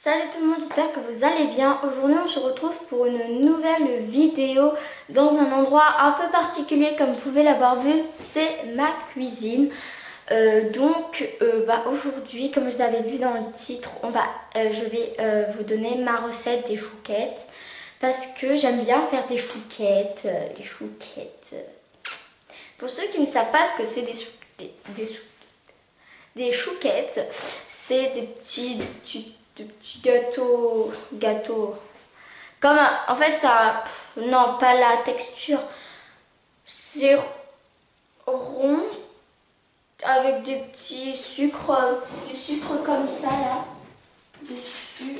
Salut tout le monde, j'espère que vous allez bien. Aujourd'hui on se retrouve pour une nouvelle vidéo dans un endroit un peu particulier comme vous pouvez l'avoir vu, c'est ma cuisine. Aujourd'hui, comme vous avez vu dans le titre, je vais vous donner ma recette des chouquettes. Parce que j'aime bien faire des chouquettes, les chouquettes. Pour ceux qui ne savent pas ce que c'est des chouquettes, c'est des petits gâteaux. En fait, ça, non, pas la texture. C'est rond avec des petits sucres, du sucre comme ça là, dessus.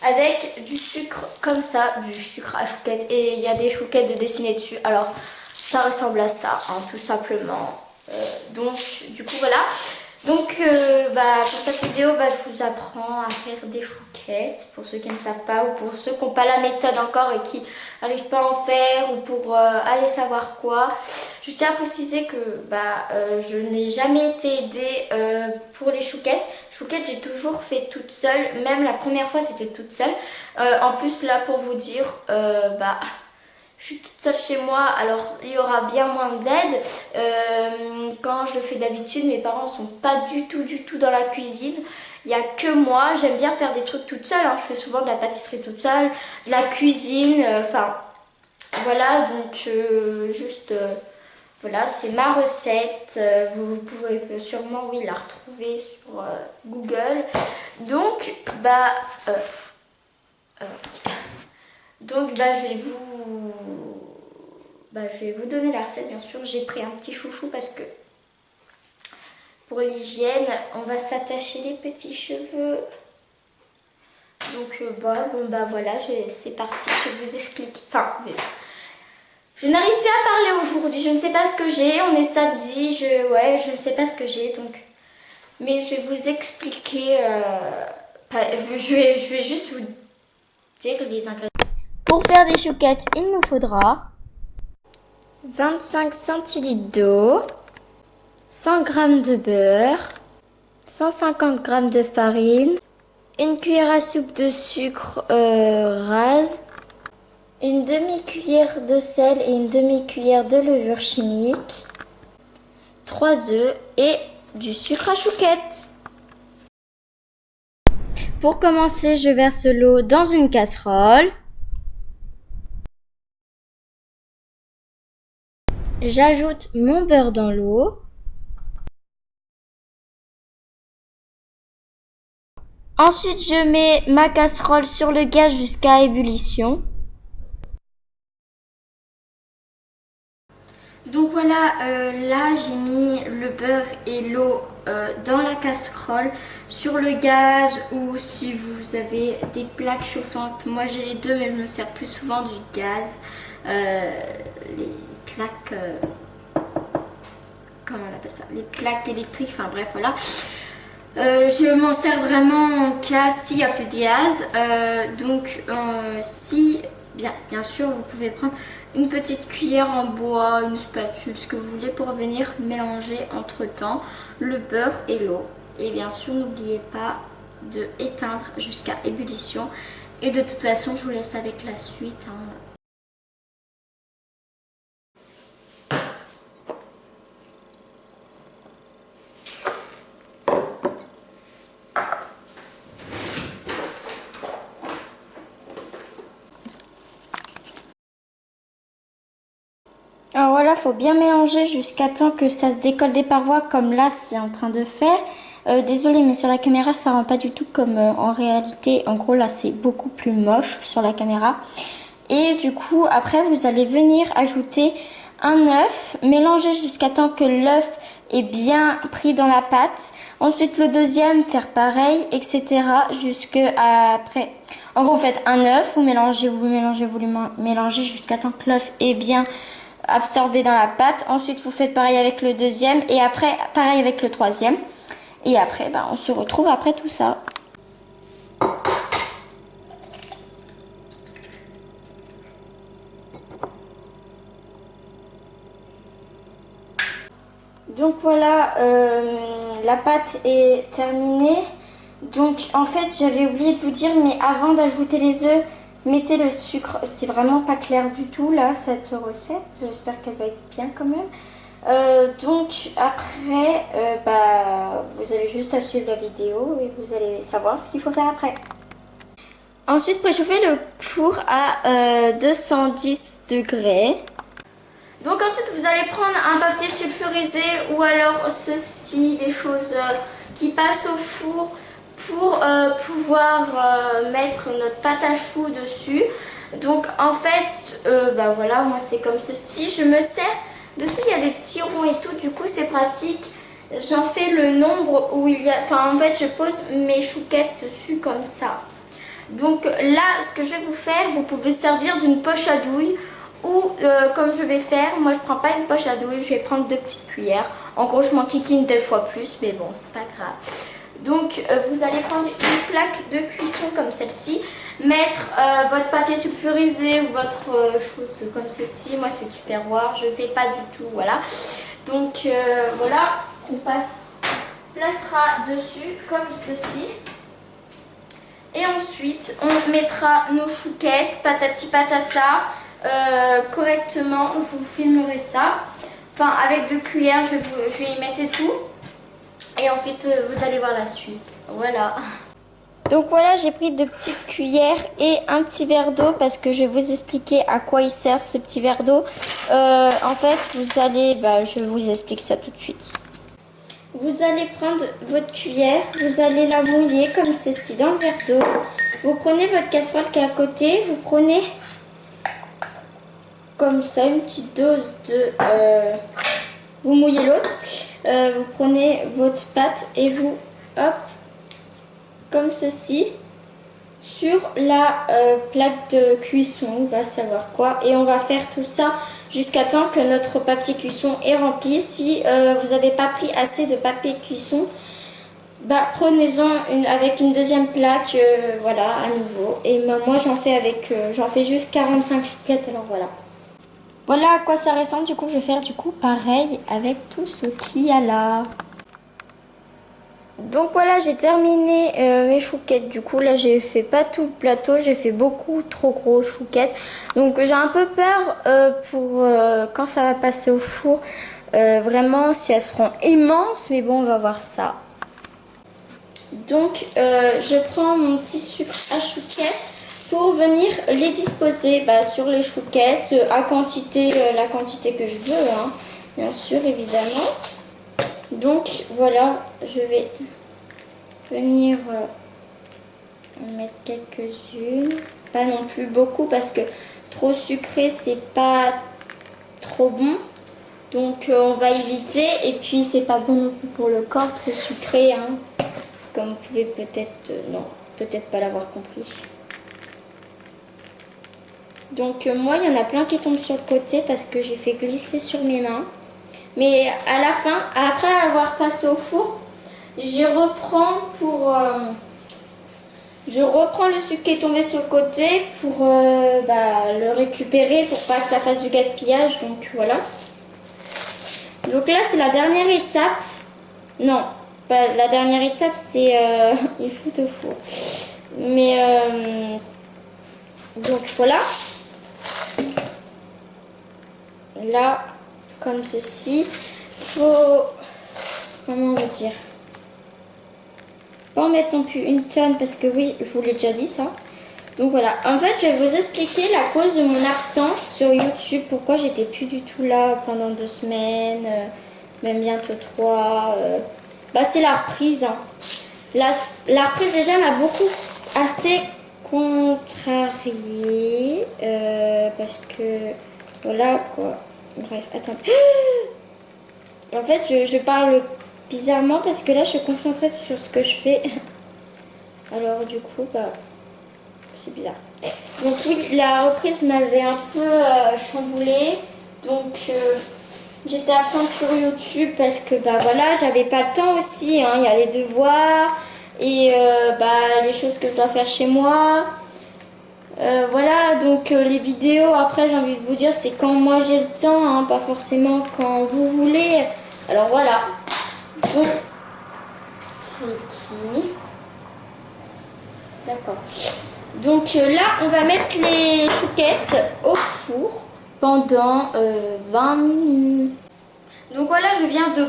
Avec du sucre comme ça, du sucre à chouquette. Et il y a des chouquettes de dessiner dessus. Alors, ça ressemble à ça, hein, tout simplement. Donc, du coup, voilà. Donc, pour cette vidéo, je vous apprends à faire des chouquettes. Pour ceux qui ne savent pas ou pour ceux qui n'ont pas la méthode encore et qui n'arrivent pas à en faire ou pour aller savoir quoi. Je tiens à préciser que je n'ai jamais été aidée pour les chouquettes. Chouquettes, j'ai toujours fait toute seule. Même la première fois, c'était toute seule. En plus, là, pour vous dire, je suis toute seule chez moi, alors il y aura bien moins d'aide. Quand je le fais d'habitude, mes parents ne sont pas du tout dans la cuisine. Il n'y a que moi. J'aime bien faire des trucs toute seule, hein. Je fais souvent de la pâtisserie toute seule, de la cuisine, voilà, donc voilà, c'est ma recette. Vous pourrez sûrement, oui, la retrouver sur Google. Donc, je vais vous donner la recette, bien sûr. J'ai pris un petit chouchou parce que pour l'hygiène, on va s'attacher les petits cheveux. Donc, voilà, c'est parti. Je vous explique. Je n'arrive plus à parler aujourd'hui. Je ne sais pas ce que j'ai. On est samedi. Je ne sais pas ce que j'ai. Donc, mais je vais vous expliquer. Je vais juste vous dire les ingrédients. Pour faire des chouquettes, il nous faudra 25 centilitres d'eau, 100 g de beurre, 150 g de farine, une cuillère à soupe de sucre rase, une demi-cuillère de sel et une demi-cuillère de levure chimique, 3 œufs et du sucre à chouquette. Pour commencer, je verse l'eau dans une casserole. J'ajoute mon beurre dans l'eau. Ensuite, je mets ma casserole sur le gaz jusqu'à ébullition. Donc voilà, là j'ai mis le beurre et l'eau dans la casserole sur le gaz, ou si vous avez des plaques chauffantes. Moi j'ai les deux, mais je me sers plus souvent du gaz. Les plaques, comment on appelle ça? Les plaques électriques, enfin bref, voilà. Je m'en sers vraiment en cas s'il n'y a plus de gaz. Si, bien sûr, vous pouvez prendre une petite cuillère en bois, une spatule, ce que vous voulez, pour venir mélanger entre temps le beurre et l'eau. Et bien sûr, n'oubliez pas de éteindre jusqu'à ébullition. Et de toute façon, je vous laisse avec la suite, hein. Alors voilà, faut bien mélanger jusqu'à temps que ça se décolle des parois, comme là c'est en train de faire. Désolée, mais sur la caméra ça rend pas du tout comme en réalité. En gros là c'est beaucoup plus moche sur la caméra. Et du coup après vous allez venir ajouter un œuf, mélanger jusqu'à temps que l'œuf est bien pris dans la pâte. Ensuite le deuxième, faire pareil, etc. jusqu'à après. En gros vous faites un œuf, vous mélangez jusqu'à temps que l'œuf est bien absorbé dans la pâte. Ensuite vous faites pareil avec le deuxième et après pareil avec le troisième. Et après on se retrouve après tout ça. Donc voilà, la pâte est terminée. Donc en fait j'avais oublié de vous dire, mais avant d'ajouter les œufs, mettez le sucre. C'est vraiment pas clair du tout là cette recette. J'espère qu'elle va être bien quand même. Donc après, vous avez juste à suivre la vidéo et vous allez savoir ce qu'il faut faire après. Ensuite préchauffez le four à 210 degrés. Donc ensuite vous allez prendre un papier sulfurisé ou alors ceci, des choses qui passent au four pour pouvoir mettre notre pâte à choux dessus. Donc en fait, voilà, moi c'est comme ceci. Je me sers, dessus il y a des petits ronds et tout, du coup c'est pratique. J'en fais le nombre où il y a, en fait je pose mes chouquettes dessus comme ça. Donc là ce que je vais vous faire, vous pouvez servir d'une poche à douille. Ou comme je vais faire, moi je prends pas une poche à douille, je vais prendre 2 petites cuillères. En gros je m'en kikine des fois plus, mais bon c'est pas grave. Donc vous allez prendre une plaque de cuisson comme celle-ci, mettre votre papier sulfurisé ou votre chose comme ceci. Moi c'est Tupperware, je fais pas du tout, voilà. Donc voilà, on placera dessus comme ceci. Et ensuite on mettra nos chouquettes, patati patata. Correctement, je vous filmerai ça. Enfin, avec 2 cuillères, je vais y mettre tout. Et ensuite, vous allez voir la suite. Voilà. Donc voilà, j'ai pris 2 petites cuillères et un petit verre d'eau parce que je vais vous expliquer à quoi il sert ce petit verre d'eau. En fait, vous allez, je vous explique ça tout de suite. Vous allez prendre votre cuillère, vous allez la mouiller comme ceci dans le verre d'eau. Vous prenez votre casserole qui est à côté, vous prenez comme ça une petite dose de... vous mouillez l'autre, vous prenez votre pâte et vous, hop, comme ceci, sur la plaque de cuisson, on va savoir quoi. Et on va faire tout ça jusqu'à temps que notre papier cuisson est rempli. Si vous n'avez pas pris assez de papier cuisson, prenez-en avec une deuxième plaque, voilà, à nouveau. Et moi j'en fais juste 45 chouquettes, alors voilà. Voilà à quoi ça ressemble. Du coup, je vais faire pareil avec tout ce qu'il y a là. Donc voilà, j'ai terminé mes chouquettes. Du coup, là, j'ai fait pas tout le plateau. J'ai fait beaucoup trop gros chouquettes. Donc j'ai un peu peur pour quand ça va passer au four. Vraiment, si elles seront immenses. Mais bon, on va voir ça. Donc, je prends mon petit sucre à chouquettes pour venir les disposer sur les chouquettes à quantité, la quantité que je veux, hein, bien sûr, évidemment. Donc voilà, je vais venir en mettre quelques-unes, pas non plus beaucoup parce que trop sucré c'est pas trop bon. Donc on va éviter, et puis c'est pas bon non plus pour le corps, trop sucré, hein, comme vous pouvez peut-être, non, peut-être pas l'avoir compris. Donc moi, il y en a plein qui tombent sur le côté parce que j'ai fait glisser sur mes mains. Mais à la fin, après avoir passé au four, je reprends le sucre qui est tombé sur le côté pour le récupérer pour pas que ça fasse du gaspillage. Donc voilà. Donc là, c'est la dernière étape. Non, la dernière étape, c'est il faut au four. Mais donc voilà. Là, comme ceci, faut, comment on va dire, pas en mettre non plus une tonne parce que oui, je vous l'ai déjà dit ça. Donc voilà, en fait, je vais vous expliquer la cause de mon absence sur YouTube, pourquoi j'étais plus du tout là pendant 2 semaines, même bientôt 3. C'est la reprise. Hein. La reprise déjà m'a beaucoup assez contrariée parce que voilà quoi. Bref, attendez. En fait, je parle bizarrement parce que là, je suis concentrée sur ce que je fais. Alors, du coup, c'est bizarre. Donc oui, la reprise m'avait un peu chamboulée. Donc, j'étais absente sur YouTube parce que, voilà, j'avais pas le temps aussi. Hein. Il y a les devoirs et les choses que je dois faire chez moi. Voilà, donc les vidéos, après j'ai envie de vous dire, c'est quand moi j'ai le temps, hein, pas forcément quand vous voulez. Alors Alors voilà. Donc, c'est qui? D'accord. Donc là, on va mettre les chouquettes au four pendant 20 minutes. Donc voilà, je viens de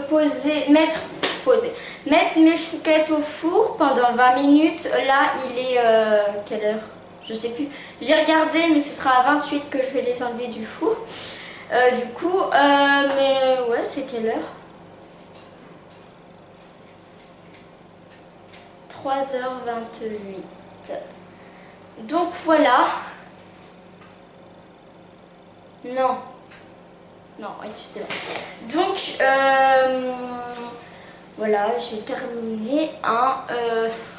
mettre mes chouquettes au four pendant 20 minutes. Là, il est quelle heure? Je sais plus. J'ai regardé, mais ce sera à 28 que je vais les enlever du four. Mais ouais, c'est quelle heure? 3h28. Donc voilà. Non. Non, excusez-moi. Donc, voilà, j'ai terminé.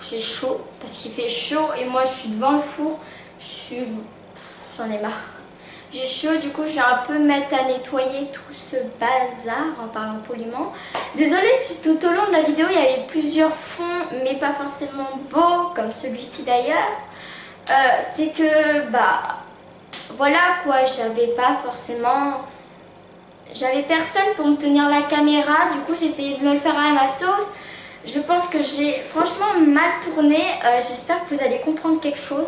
J'ai chaud parce qu'il fait chaud et moi je suis devant le four. J'en ai marre. J'ai chaud, du coup je vais un peu mettre à nettoyer tout ce bazar en parlant poliment. Désolée si tout au long de la vidéo il y avait plusieurs fonds mais pas forcément beaux comme celui-ci d'ailleurs. C'est que voilà quoi, j'avais personne pour me tenir la caméra, du coup j'ai essayé de me le faire à ma sauce. Je pense que j'ai franchement mal tourné, j'espère que vous allez comprendre quelque chose.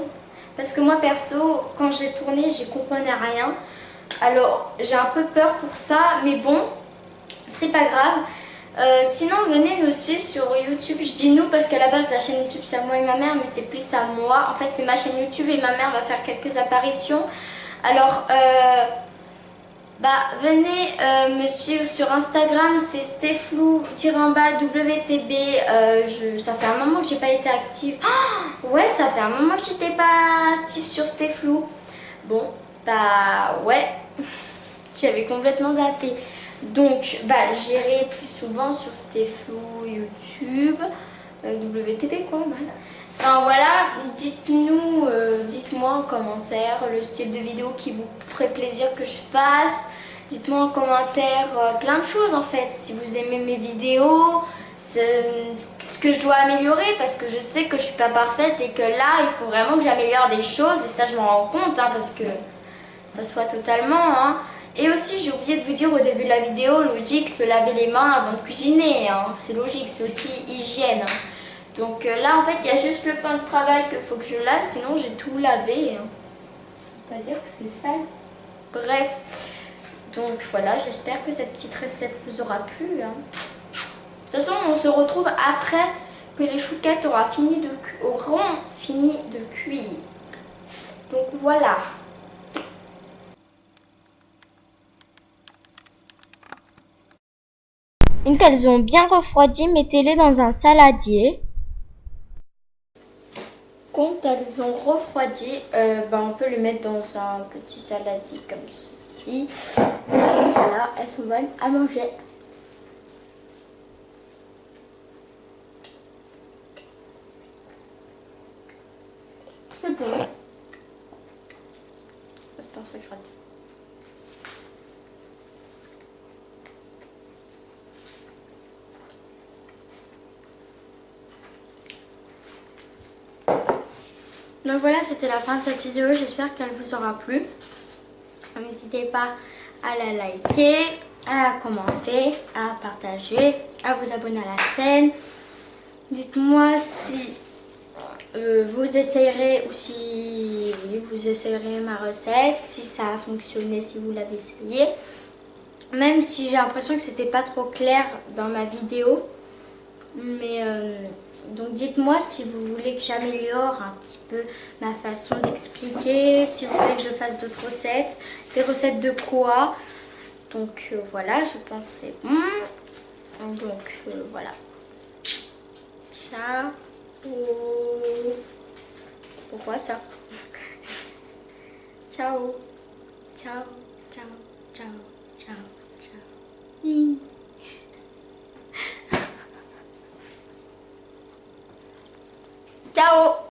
Parce que moi perso, quand j'ai tourné, j'y comprenais rien. Alors j'ai un peu peur pour ça, mais bon, c'est pas grave. Sinon venez nous suivre sur YouTube, je dis nous parce qu'à la base la chaîne YouTube c'est à moi et ma mère, mais c'est plus à moi. En fait c'est ma chaîne YouTube et ma mère va faire quelques apparitions. Alors venez me suivre sur Instagram, c'est steflou-WTB. Ça fait un moment que j'ai pas été active. Oh, ouais, ça fait un moment que j'étais pas active sur Steflou. Bon, ouais, j'avais complètement zappé. Donc, j'irai plus souvent sur Steflou YouTube, WTB quoi. Enfin voilà, dites-moi en commentaire le style de vidéo qui vous ferait plaisir que je fasse. Dites-moi en commentaire plein de choses en fait. Si vous aimez mes vidéos, ce que je dois améliorer parce que je sais que je suis pas parfaite et que là il faut vraiment que j'améliore des choses et ça je m'en rends compte parce que ça soit totalement. Et aussi j'ai oublié de vous dire au début de la vidéo, logique, se laver les mains avant de cuisiner. C'est logique, c'est aussi hygiène. Donc là en fait il y a juste le pain de travail qu'il faut que je lave, sinon j'ai tout lavé. On va pas dire que c'est sale. Bref, donc voilà, j'espère que cette petite recette vous aura plu. De toute façon on se retrouve après que les chouquettes auront fini de cuire. Donc voilà. Une fois qu'elles ont bien refroidi, mettez-les dans un saladier. Quand elles ont refroidi, on peut les mettre dans un petit saladier comme ceci. Voilà, elles sont bonnes à manger. C'est bon. Donc voilà, c'était la fin de cette vidéo. J'espère qu'elle vous aura plu. N'hésitez pas à la liker, à la commenter, à la partager, à vous abonner à la chaîne. Dites-moi si vous essayerez ou si vous essayerez ma recette, si ça a fonctionné, si vous l'avez essayé. Même si j'ai l'impression que c'était pas trop clair dans ma vidéo. Mais donc dites-moi si vous voulez que j'améliore un petit peu ma façon d'expliquer, si vous voulez que je fasse d'autres recettes, des recettes de quoi. Donc voilà, je pense que c'est bon. Donc voilà. Ciao. Pourquoi ça? Ciao. Ciao. Ciao. Ciao. Ciao. Ciao.